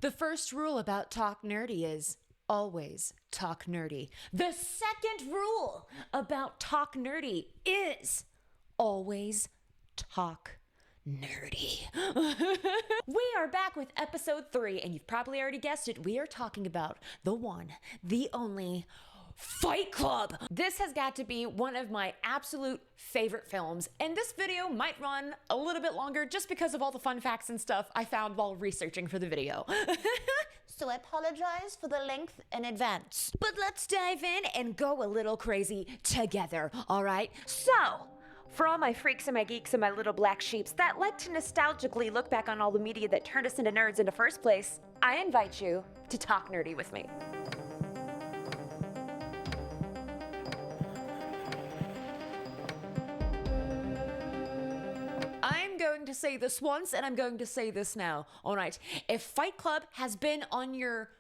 The first rule about Talk Nerdy is always talk nerdy. The second rule about Talk Nerdy is always talk nerdy. We are back with episode 3, and you've probably already guessed it. We are talking about the one, the only Fight Club. This has got to be one of my absolute favorite films, and this video might run a little bit longer just because of all the fun facts and stuff I found while researching for the video. So I apologize for the length in advance. But let's dive in and go a little crazy together, all right? So, for all my freaks and my geeks and my little black sheeps that like to nostalgically look back on all the media that turned us into nerds in the first place, I invite you to talk nerdy with me. I'm going to say this once and I'm going to say this now. All right. If Fight Club has been on your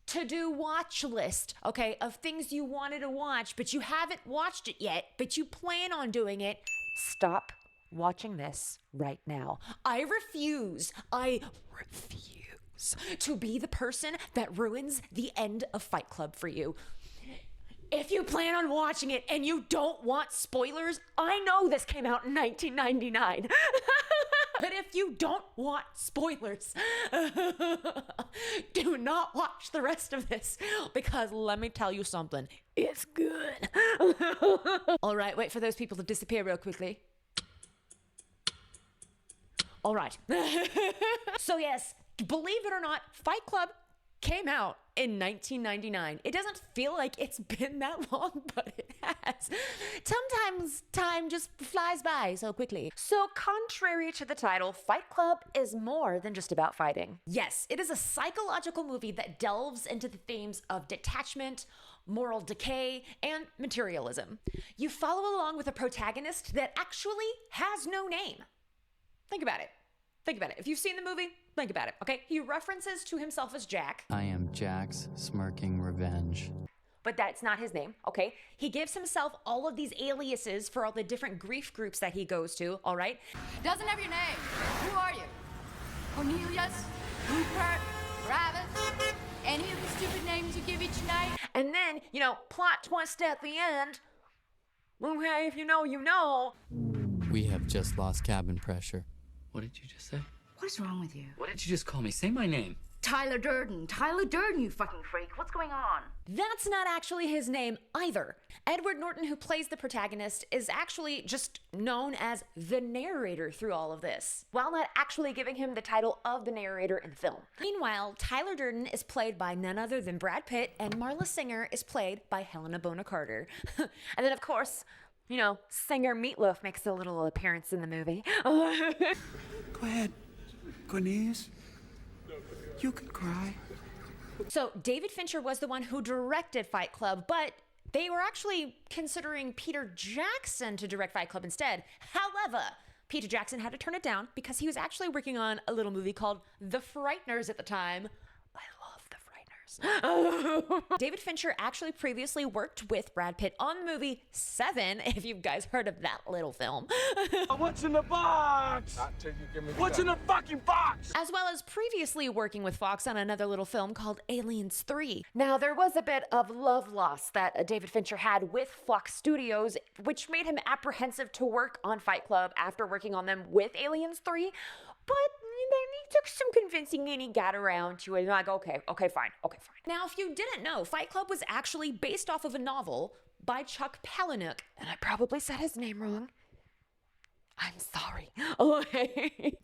to-do watch list, okay, of things you wanted to watch, but you haven't watched it yet, but you plan on doing it, stop watching this right now. I refuse to be the person that ruins the end of Fight Club for you. If you plan on watching it and you don't want spoilers, I know this came out in 1999. But if you don't want spoilers, do not watch the rest of this, because let me tell you something, it's good. All right, wait for those people to disappear real quickly. All right. So yes, believe it or not, Fight Club came out in 1999. It doesn't feel like it's been that long, but it has. Sometimes time just flies by so quickly. So contrary to the title, Fight Club is more than just about fighting. Yes, it is a psychological movie that delves into the themes of detachment, moral decay, and materialism. You follow along with a protagonist that actually has no name. Think about it. Think about it. If you've seen the movie, think about it, okay? He references to himself as Jack. I am Jack's smirking revenge. But that's not his name, okay? He gives himself all of these aliases for all the different grief groups that he goes to, all right? Doesn't have your name. Who are you? Cornelius? Rupert? Travis? Any of the stupid names you give each night? And then, plot twist at the end. Okay, if you know, you know. We have just lost cabin pressure. What did you just say? What is wrong with you? What did you just call me? Say my name. Tyler Durden. Tyler Durden, you fucking freak. What's going on? That's not actually his name either. Edward Norton, who plays the protagonist, is actually just known as the narrator through all of this, while not actually giving him the title of the narrator in the film. Meanwhile, Tyler Durden is played by none other than Brad Pitt, and Marla Singer is played by Helena Bonham Carter. And then, of course, singer Meatloaf makes a little appearance in the movie. Go ahead, Cornelius. You can cry. So David Fincher was the one who directed Fight Club, but they were actually considering Peter Jackson to direct Fight Club instead. However, Peter Jackson had to turn it down because he was actually working on a little movie called The Frighteners at the time. I love The Frighteners. David Fincher actually previously worked with Brad Pitt on the movie Seven, if you guys heard of that little film. What's in the box? What's in the fucking box? As well as previously working with Fox on another little film called Aliens 3. Now, there was a bit of love lost that David Fincher had with Fox Studios, which made him apprehensive to work on Fight Club after working on them with Aliens 3. But then he took some convincing and he got around to it. And like, okay, fine. Now, if you didn't know, Fight Club was actually based off of a novel by Chuck Palahniuk. And I probably said his name wrong. I'm sorry.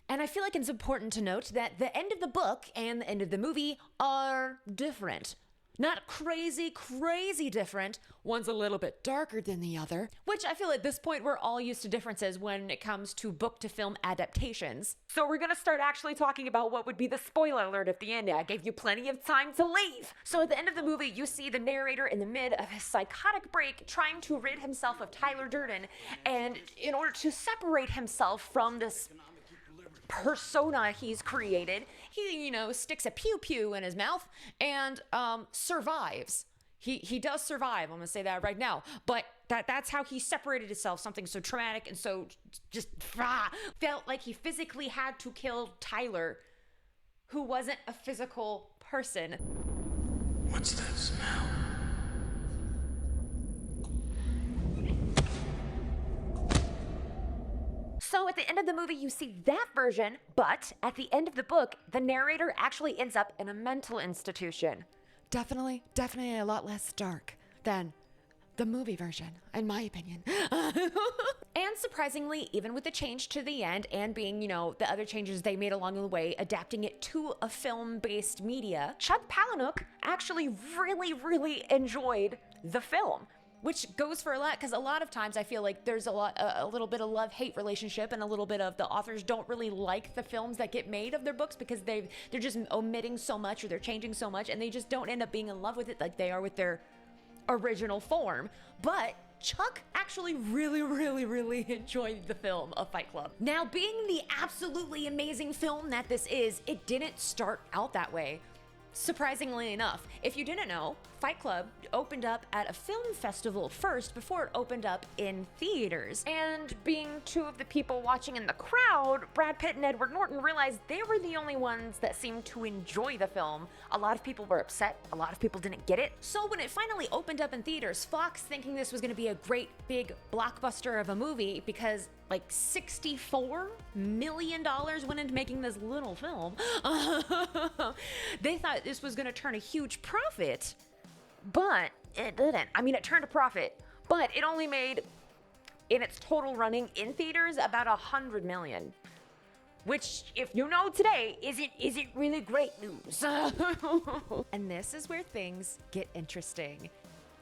And I feel like it's important to note that the end of the book and the end of the movie are different. Not crazy different. One's a little bit darker than the other, which I feel at this point we're all used to differences when it comes to book to film adaptations. So we're gonna start actually talking about what would be the spoiler alert at the end. I gave you plenty of time to leave. So at the end of the movie, you see the narrator in the mid of his psychotic break trying to rid himself of Tyler Durden, and in order to separate himself from this persona he's created, he sticks a pew in his mouth and survives. He does survive, I'm gonna say that right now, but that's how he separated himself, something so traumatic and so just felt like he physically had to kill Tyler who wasn't a physical person. What's that smell? So at the end of the movie, you see that version, but at the end of the book, the narrator actually ends up in a mental institution. Definitely a lot less dark than the movie version, in my opinion. And surprisingly, even with the change to the end and being, the other changes they made along the way, adapting it to a film-based media, Chuck Palahniuk actually really enjoyed the film. Which goes for a lot, because a lot of times I feel like there's a little bit of love-hate relationship, and a little bit of the authors don't really like the films that get made of their books because they're just omitting so much, or they're changing so much, and they just don't end up being in love with it like they are with their original form. But Chuck actually really enjoyed the film of Fight Club. Now, being the absolutely amazing film that this is, it didn't start out that way. Surprisingly enough, if you didn't know, Fight Club opened up at a film festival first before it opened up in theaters. And being two of the people watching in the crowd, Brad Pitt and Edward Norton realized they were the only ones that seemed to enjoy the film. A lot of people were upset, a lot of people didn't get it. So when it finally opened up in theaters, Fox, thinking this was going to be a great big blockbuster of a movie, because like $64 million went into making this little film. They thought this was going to turn a huge profit, but it didn't. I mean, it turned a profit, but it only made, in its total running in theaters, about $100 million. Which, if you know today, isn't really great news. And this is where things get interesting.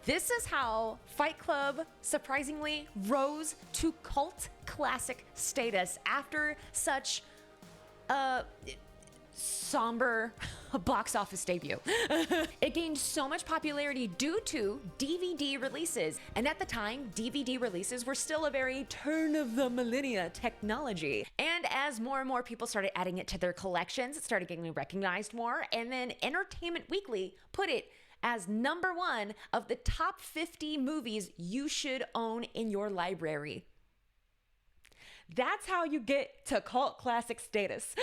This is how Fight Club surprisingly rose to cult classic status after such a somber box office debut. It gained so much popularity due to DVD releases. And at the time, DVD releases were still a very turn of the millennia technology. And as more and more people started adding it to their collections, it started getting recognized more. And then Entertainment Weekly put it as #1 of the top 50 movies you should own in your library. That's how you get to cult classic status.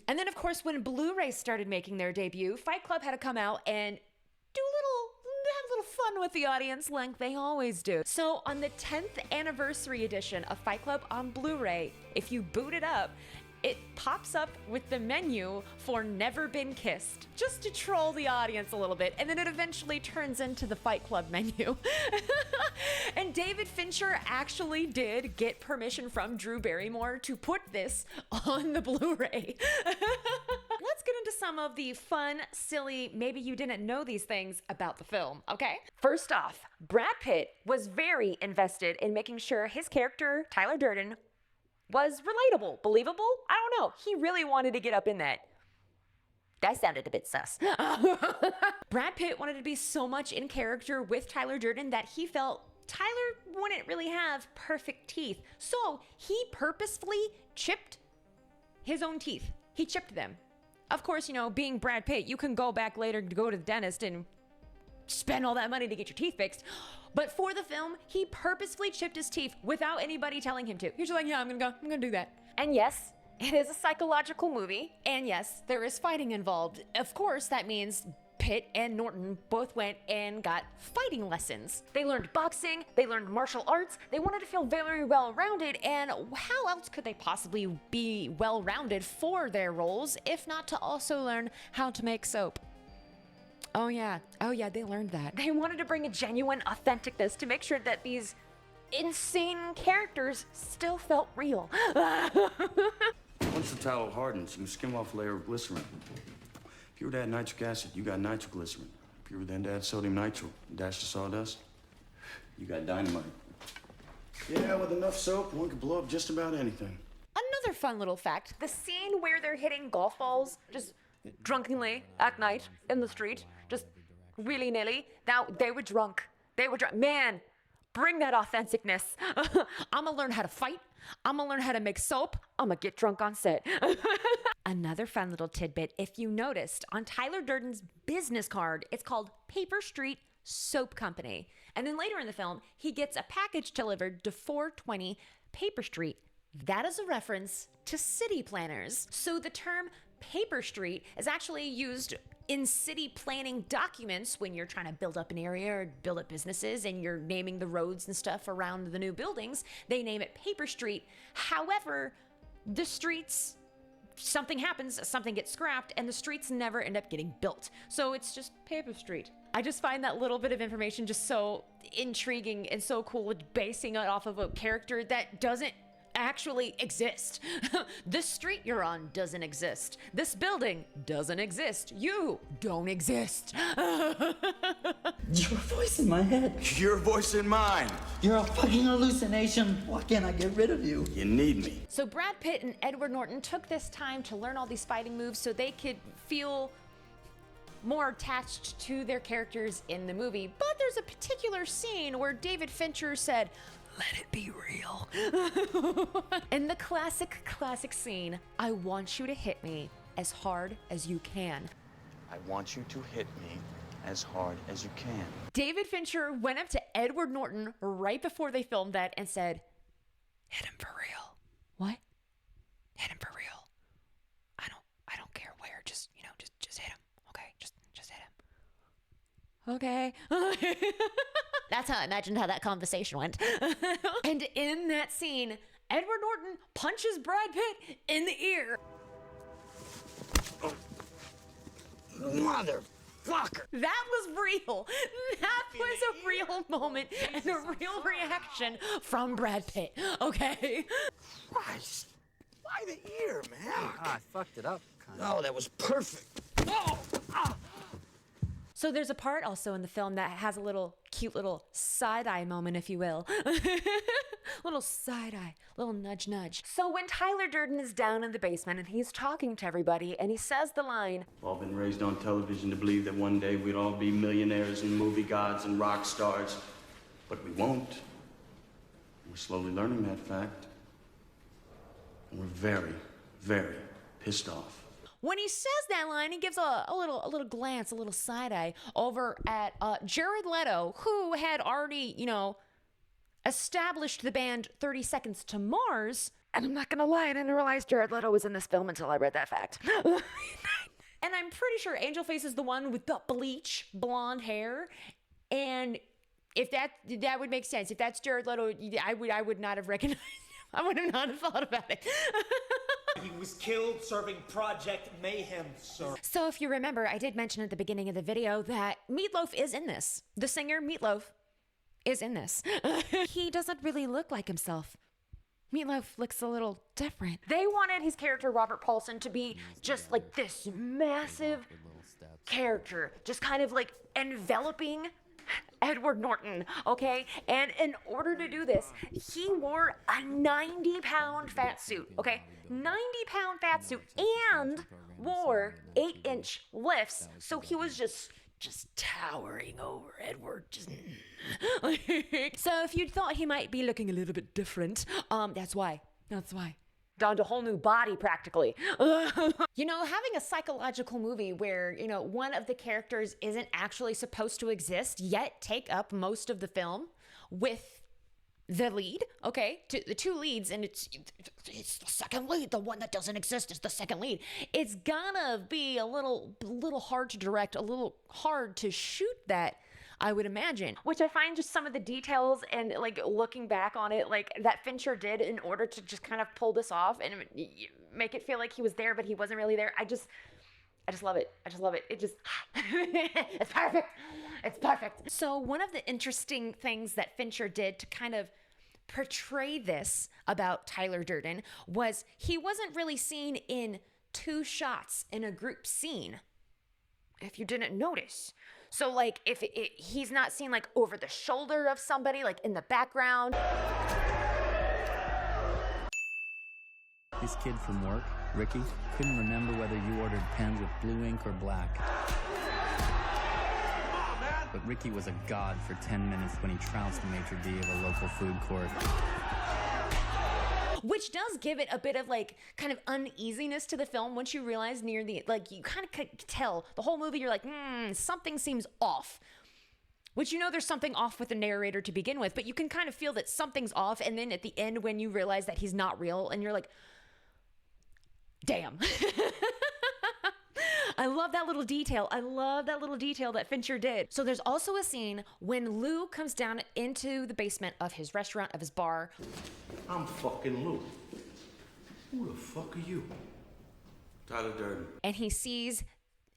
And then, of course, when Blu-ray started making their debut, Fight Club had to come out and have a little fun with the audience like they always do. So on the 10th anniversary edition of Fight Club on Blu-ray, if you boot it up, it pops up with the menu for Never Been Kissed, just to troll the audience a little bit, and then it eventually turns into the Fight Club menu. And David Fincher actually did get permission from Drew Barrymore to put this on the Blu-ray. Let's get into some of the fun, silly, maybe you didn't know these things about the film, okay? First off, Brad Pitt was very invested in making sure his character, Tyler Durden, was relatable, believable. I don't know. He really wanted to get up in that. That sounded a bit sus. Brad Pitt wanted to be so much in character with Tyler Durden that he felt Tyler wouldn't really have perfect teeth. So he purposefully chipped his own teeth. He chipped them. Of course, being Brad Pitt, you can go back later to go to the dentist and spend all that money to get your teeth fixed. But for the film, he purposefully chipped his teeth without anybody telling him to. He's just like, yeah, I'm gonna do that. And yes, it is a psychological movie. And yes, there is fighting involved. Of course, that means Pitt and Norton both went and got fighting lessons. They learned boxing, they learned martial arts, they wanted to feel very well-rounded, and how else could they possibly be well-rounded for their roles if not to also learn how to make soap? Oh yeah, they learned that. They wanted to bring a genuine authenticness to make sure that these insane characters still felt real. Once the tallow hardens, you can skim off a layer of glycerin. If you were to add nitric acid, you got nitroglycerin. If you were then to add sodium nitrile and dash the sawdust, you got dynamite. Yeah, with enough soap, one could blow up just about anything. Another fun little fact, the scene where they're hitting golf balls just drunkenly at night in the street, just willy-nilly. Now, they were drunk. Man, bring that authenticness. I'm gonna learn how to fight. I'm gonna learn how to make soap. I'm gonna get drunk on set. Another fun little tidbit, if you noticed, on Tyler Durden's business card, it's called Paper Street Soap Company. And then later in the film, he gets a package delivered to 420 Paper Street. That is a reference to city planners. So the term paper street is actually used in city planning documents when you're trying to build up an area or build up businesses and you're naming the roads and stuff around the new buildings. They name it paper street. However, the streets, something happens, something gets scrapped, and the streets never end up getting built. So it's just paper street. I just find that little bit of information just so intriguing and so cool, basing it off of a character that doesn't actually exist. This street you're on doesn't exist. This building doesn't exist. You don't exist. Your voice in my head. Your voice in mine. You're a fucking hallucination. Why can't I get rid of you? You need me. So Brad Pitt and Edward Norton took this time to learn all these fighting moves so they could feel more attached to their characters in the movie. But there's a particular scene where David Fincher said, "Let it be real." In the classic scene, "I want you to hit me as hard as you can." I want you to hit me as hard as you can. David Fincher went up to Edward Norton right before they filmed that and said, "Hit him for real." What? Hit him for real. I don't care where, just hit him. Okay, just hit him. Okay. That's how I imagined how that conversation went. And in that scene, Edward Norton punches Brad Pitt in the ear. Motherfucker! That was real. That was a real moment and a real reaction from Brad Pitt. Okay? Christ! Why the ear, man? I fucked it up, kind Oh, that was perfect. Oh! Ah! So there's a part also in the film that has a little cute little side-eye moment, if you will. Little side-eye, little nudge. So when Tyler Durden is down in the basement and he's talking to everybody and he says the line, We've all been raised on television to believe that one day we'd all be millionaires and movie gods and rock stars, but we won't. We're slowly learning that fact. And we're very, very pissed off. when he says that line, he gives a little glance, a little side eye over at Jared Leto, who had already, established the band 30 Seconds to Mars. And I'm not gonna lie, I didn't realize Jared Leto was in this film until I read that fact. And I'm pretty sure Angel Face is the one with the bleach blonde hair. And if that would make sense. If that's Jared Leto, I would not have recognized him. I would have not thought about it. He was killed serving Project Mayhem, sir. So if you remember, I did mention at the beginning of the video that Meatloaf is in this. The singer Meatloaf is in this. He doesn't really look like himself. Meatloaf looks a little different. They wanted his character, Robert Paulson, to be just like this massive character, just kind of like enveloping Edward Norton, okay? And in order to do this, he wore a 90-pound fat suit, okay? 90-pound fat suit, and wore 8-inch lifts, so he was just towering over Edward. So if you thought he might be looking a little bit different, that's why. Down to a whole new body, practically. Having a psychological movie where, one of the characters isn't actually supposed to exist, yet take up most of the film with the lead, okay? The two leads, and it's the second lead. The one that doesn't exist is the second lead. It's gonna be a little hard to direct, a little hard to shoot that, I would imagine. Which I find just some of the details and looking back on it, that Fincher did in order to just kind of pull this off and make it feel like he was there, but he wasn't really there. I just love it. It just, it's perfect. It's perfect. So one of the interesting things that Fincher did to kind of portray this about Tyler Durden was he wasn't really seen in two shots in a group scene, if you didn't notice. So if he's not seen over the shoulder of somebody, in the background. This kid from work, Ricky, couldn't remember whether you ordered pens with blue ink or black. But Ricky was a god for 10 minutes when he trounced the maitre d' of a local food court. Which does give it a bit of kind of uneasiness to the film once you realize near the, you kind of could tell the whole movie, you're like, something seems off. Which there's something off with the narrator to begin with, but you can kind of feel that something's off, and then at the end when you realize that he's not real, and you're like, damn. I love that little detail. I love that little detail that Fincher did. So there's also a scene when Lou comes down into the basement of his restaurant, of his bar. I'm fucking Lou. Who the fuck are you? Tyler Durden. And he sees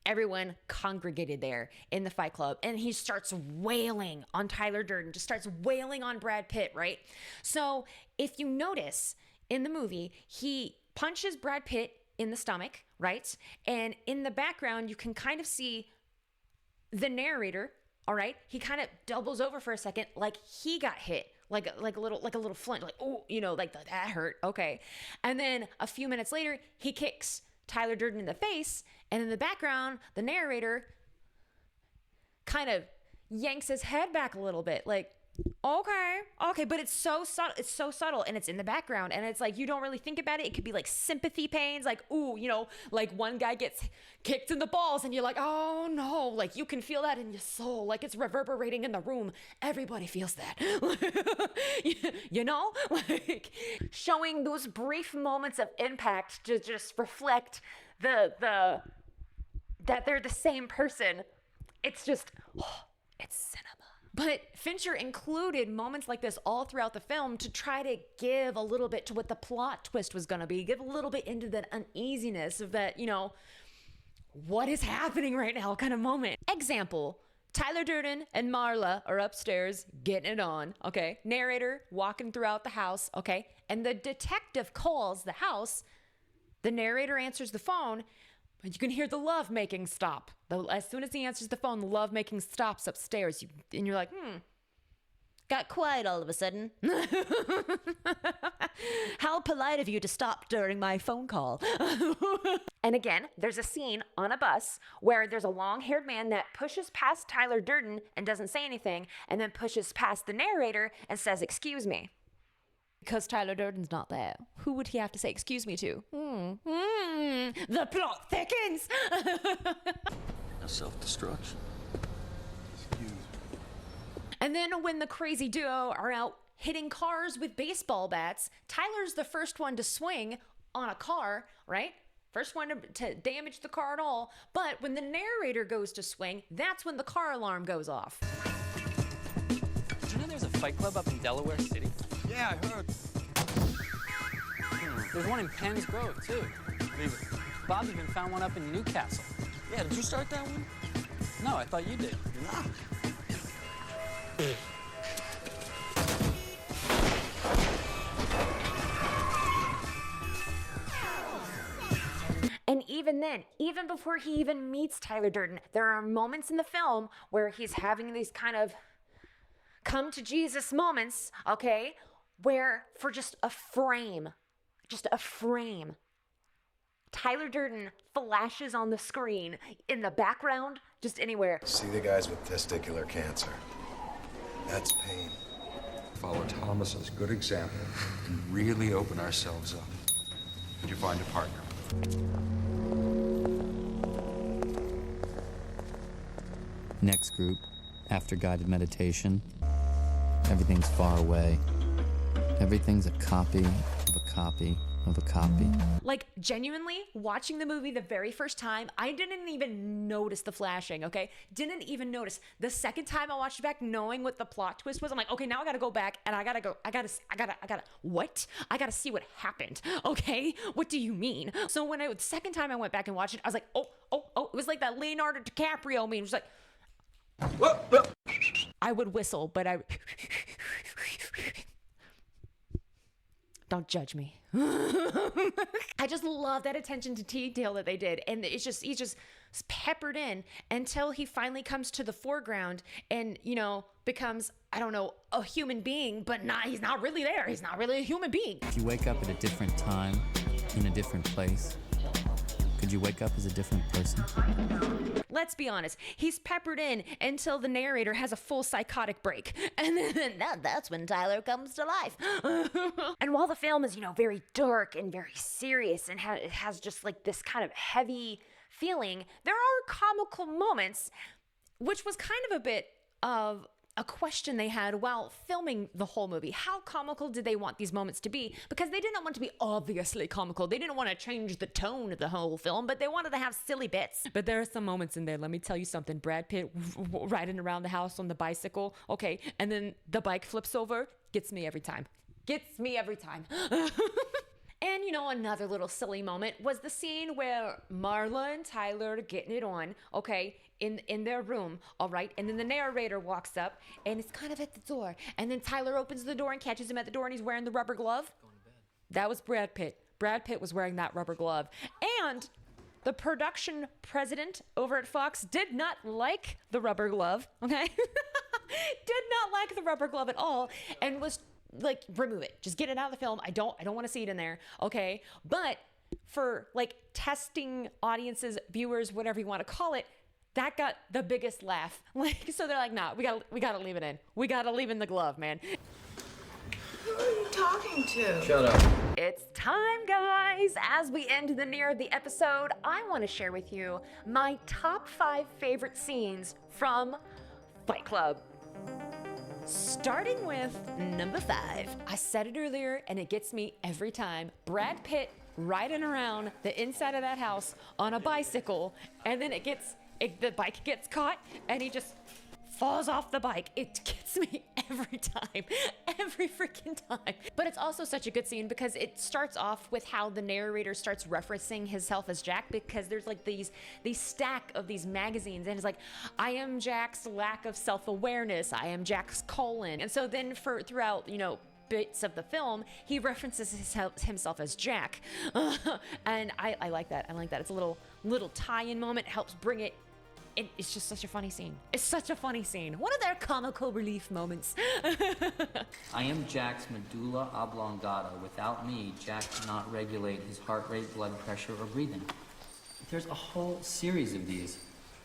everyone congregated there in the Fight Club, and he starts wailing on Tyler Durden, just starts wailing on Brad Pitt, right? So if you notice in the movie, he punches Brad Pitt in the stomach, right? And in the background, you can kind of see the narrator, all right? He kind of doubles over for a second, like he got hit, like a little flint, like, oh, you know, like that hurt, okay. And then a few minutes later, he kicks Tyler Durden in the face, and in the background, the narrator kind of yanks his head back a little bit, like, okay, but it's so subtle, and it's in the background, and it's like, you don't really think about it. It could be like sympathy pains, like, ooh, you know, like one guy gets kicked in the balls, and you're like, oh no, like you can feel that in your soul, like it's reverberating in the room. Everybody feels that, you know, like showing those brief moments of impact to just reflect that they're the same person. It's just, it's cinema. But Fincher included moments like this all throughout the film to try to give a little bit to what the plot twist was going to be, give a little bit into that uneasiness of that, you know, what is happening right now kind of moment. Example, Tyler Durden and Marla are upstairs getting it on, okay? Narrator walking throughout the house, okay? And the detective calls the house. The narrator answers the phone, but you can hear the lovemaking stop. As soon as he answers the phone, the lovemaking stops upstairs. And you're like, got quiet all of a sudden. How polite of you to stop during my phone call. And again, there's a scene on a bus where there's a long-haired man that pushes past Tyler Durden and doesn't say anything, and then pushes past the narrator and says, excuse me. Because Tyler Durden's not there. Who would he have to say excuse me to? The plot thickens. Now self-destruction. And then when the crazy duo are out hitting cars with baseball bats, Tyler's the first one to swing on a car, right? First one to damage the car at all. But when the narrator goes to swing, that's when the car alarm goes off. Did you know there's a fight club up in Delaware City? Yeah, I heard. There's one in Penn's Grove, too. Leave it. Bob even found one up in Newcastle. Yeah, did you start that one? No, I thought you did. Nah. And even then, even before he even meets Tyler Durden, there are moments in the film where he's having these kind of come to Jesus moments, okay, where for just a frame, Tyler Durden flashes on the screen in the background, just anywhere. See the guys with testicular cancer. That's pain. Follow Thomas's good example and really open ourselves up. Did you find a partner? Next group, after guided meditation, everything's far away. Everything's a copy of a copy of a copy. Like, genuinely, watching the movie the very first time, I didn't even notice the flashing, okay? Didn't even notice. The second time I watched it back, knowing what the plot twist was, I'm like, okay, now I gotta go back and I gotta what? I gotta see what happened, okay? What do you mean? So when the second time I went back and watched it, I was like, oh, it was like that Leonardo DiCaprio meme. It was like, I would whistle, but don't judge me. I just love that attention to detail that they did. And he's just peppered in until he finally comes to the foreground and, you know, becomes, I don't know, a human being, but he's not really there. He's not really a human being. If you wake up at a different time, in a different place, could you wake up as a different person? Let's be honest. He's peppered in until the narrator has a full psychotic break. And then that's when Tyler comes to life. And while the film is, you know, very dark and very serious and it has just like this kind of heavy feeling, there are comical moments, which was kind of a bit of a question they had while filming the whole movie. How comical did they want these moments to be? Because they did not want to be obviously comical. They didn't want to change the tone of the whole film, but they wanted to have silly bits. But there are some moments in there. Let me tell you something. Brad Pitt riding around the house on the bicycle. Okay. And then the bike flips over. Gets me every time. Gets me every time. And, you know, another little silly moment was the scene where Marla and Tyler are getting it on, okay, in their room, all right? And then the narrator walks up, and it's kind of at the door. And then Tyler opens the door and catches him at the door, and he's wearing the rubber glove. That was Brad Pitt. Brad Pitt was wearing that rubber glove. And the production president over at Fox did not like the rubber glove, okay? Did not like the rubber glove at all, and was like, remove it. Just get it out of the film. I don't want to see it in there. Okay. But for like testing audiences, viewers, whatever you want to call it, that got the biggest laugh. Like, so they're like, nah, we gotta leave it in. We gotta leave in the glove, man. Who are you talking to? Shut up. It's time, guys. As we end the near of the episode, I want to share with you my top 5 favorite scenes from Fight Club. Starting with number 5. I said it earlier, and it gets me every time. Brad Pitt riding around the inside of that house on a bicycle, and then the bike gets caught, and he just falls off the bike. It gets me every time. Every freaking time. But it's also such a good scene because it starts off with how the narrator starts referencing himself as Jack, because there's like these stack of these magazines, and it's like, I am Jack's lack of self-awareness. I am Jack's colon. And so then throughout, you know, bits of the film, he references himself as Jack. And I like that. I like that. It's a little tie-in moment. It helps bring it. It's just such a funny scene. It's such a funny scene. One of their comical relief moments. I am Jack's medulla oblongata. Without me, Jack cannot regulate his heart rate, blood pressure, or breathing. There's a whole series of these.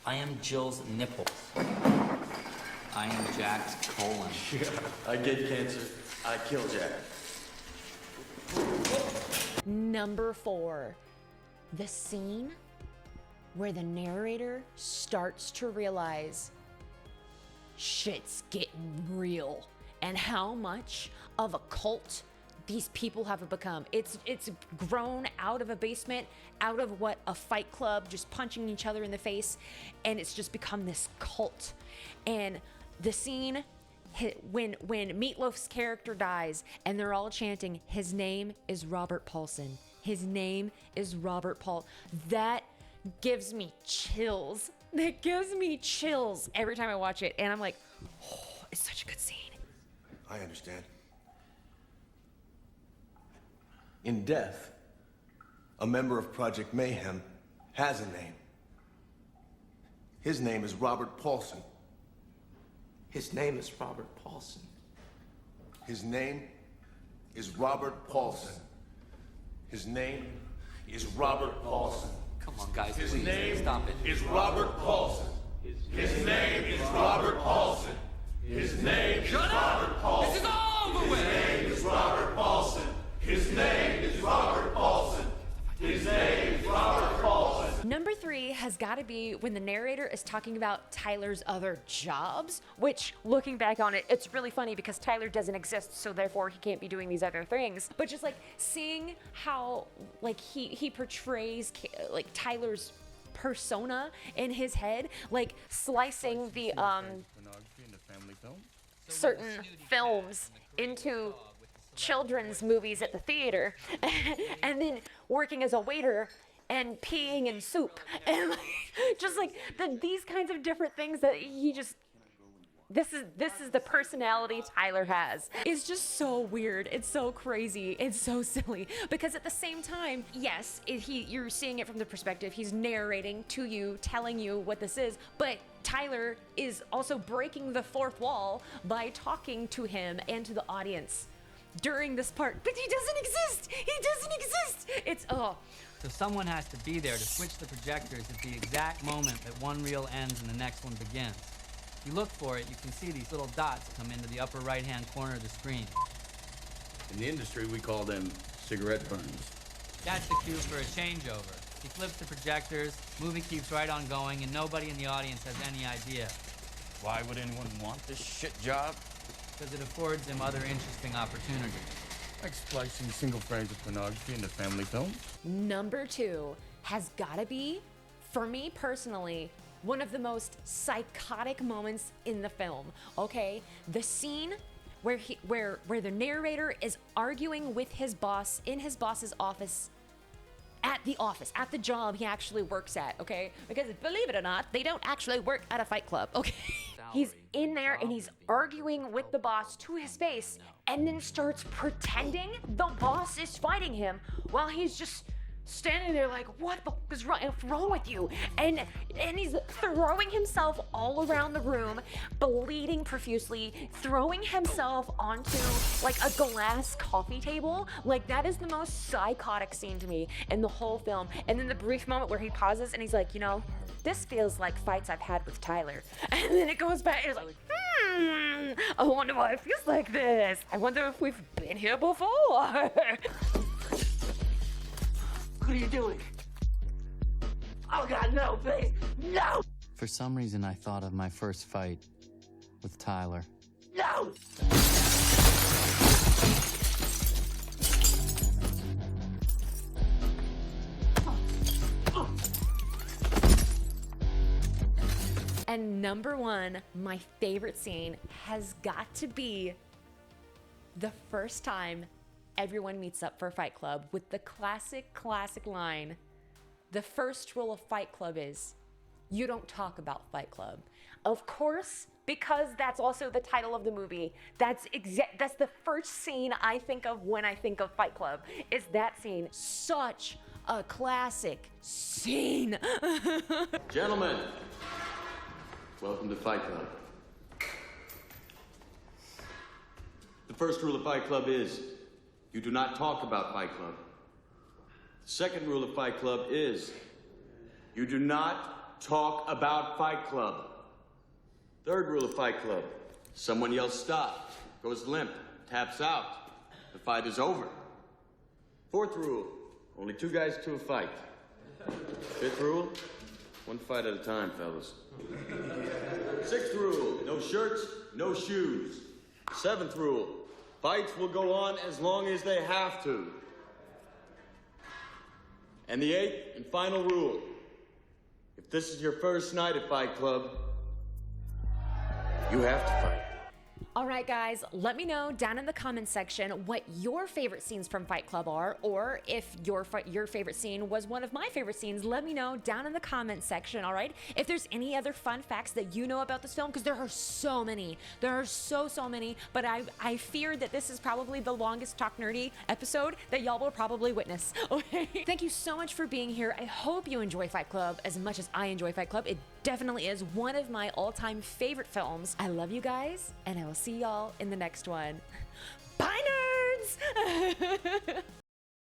I am Jill's nipples. I am Jack's colon. Yeah, I get cancer. I kill Jack. Number 4. The scene where the narrator starts to realize shit's getting real and how much of a cult these people have become. It's grown out of a basement, out of what a fight club, just punching each other in the face, and it's just become this cult. And the scene when Meatloaf's character dies and they're all chanting, his name is Robert Paulson. His name is Robert Paul. That gives me chills. That gives me chills every time I watch it. And I'm like, oh, it's such a good scene. I understand. In death, a member of Project Mayhem has a name. His name is Robert Paulson. His name is Robert Paulson. His name is Robert Paulson. His name is Robert Paulson. Come on, guys, His please, name stop it. is Robert Paulson. His name is Robert Paulson. His name is Robert Paulson. This is over with. His name is Robert Paulson. His name is Robert Paulson. His name is Robert Paulson. Number 3 has got to be when the narrator is talking about Tyler's other jobs, which, looking back on it, it's really funny because Tyler doesn't exist, so therefore he can't be doing these other things. But just like seeing how like he portrays like Tyler's persona in his head, like slicing the certain films into children's movies at the theater, and then working as a waiter and peeing in soup, and like, just like these kinds of different things that he just. This is the personality Tyler has. It's just so weird. It's so crazy. It's so silly. Because at the same time, yes, you're seeing it from the perspective. He's narrating to you, telling you what this is. But Tyler is also breaking the fourth wall by talking to him and to the audience during this part. But he doesn't exist. He doesn't exist. It's, oh. So someone has to be there to switch the projectors at the exact moment that one reel ends and the next one begins. If you look for it, you can see these little dots come into the upper right-hand corner of the screen. In the industry, we call them cigarette burns. That's the cue for a changeover. He flips the projectors, movie keeps right on going, and nobody in the audience has any idea. Why would anyone want this shit job? Because it affords him other interesting opportunities. Like splicing single frames of pornography into family films. Number 2 has gotta be, for me personally, one of the most psychotic moments in the film. Okay, the scene where the narrator is arguing with his boss in his boss's office, at the job he actually works at, okay? Because believe it or not, they don't actually work at a fight club, okay? He's in there and he's arguing with the boss to his face and then starts pretending the boss is fighting him while he's just standing there like, what the fuck is wrong with you? And he's throwing himself all around the room, bleeding profusely, throwing himself onto like a glass coffee table. Like, that is the most psychotic scene to me in the whole film. And then the brief moment where he pauses and he's like, you know, this feels like fights I've had with Tyler. And then it goes back and it's like, I wonder why it feels like this. I wonder if we've been here before. What are you doing? Oh God, no, please, no! For some reason, I thought of my first fight with Tyler. No! And number 1, my favorite scene has got to be the first time everyone meets up for Fight Club with the classic line. The first rule of Fight Club is, you don't talk about Fight Club. Of course, because that's also the title of the movie. That's the first scene I think of when I think of Fight Club, is that scene. Such a classic scene. Gentlemen, welcome to Fight Club. The first rule of Fight Club is, you do not talk about Fight Club. The second rule of Fight Club is, you do not talk about Fight Club. Third rule of Fight Club, someone yells stop, goes limp, taps out. The fight is over. Fourth rule, only 2 guys to a fight. Fifth rule, 1 fight at a time, fellas. Sixth rule, no shirts, no shoes. Seventh rule, fights will go on as long as they have to. And the 8th and final rule, if this is your first night at Fight Club, you have to fight. All right, guys, let me know down in the comments section what your favorite scenes from Fight Club are, or if your favorite scene was one of my favorite scenes, let me know down in the comments section, all right? If there's any other fun facts that you know about this film, because there are so many. There are so many, but I fear that this is probably the longest Talk Nerdy episode that y'all will probably witness, okay? Thank you so much for being here. I hope you enjoy Fight Club as much as I enjoy Fight Club. It definitely is one of my all-time favorite films. I love you guys, and I will see y'all in the next one. Bye, nerds!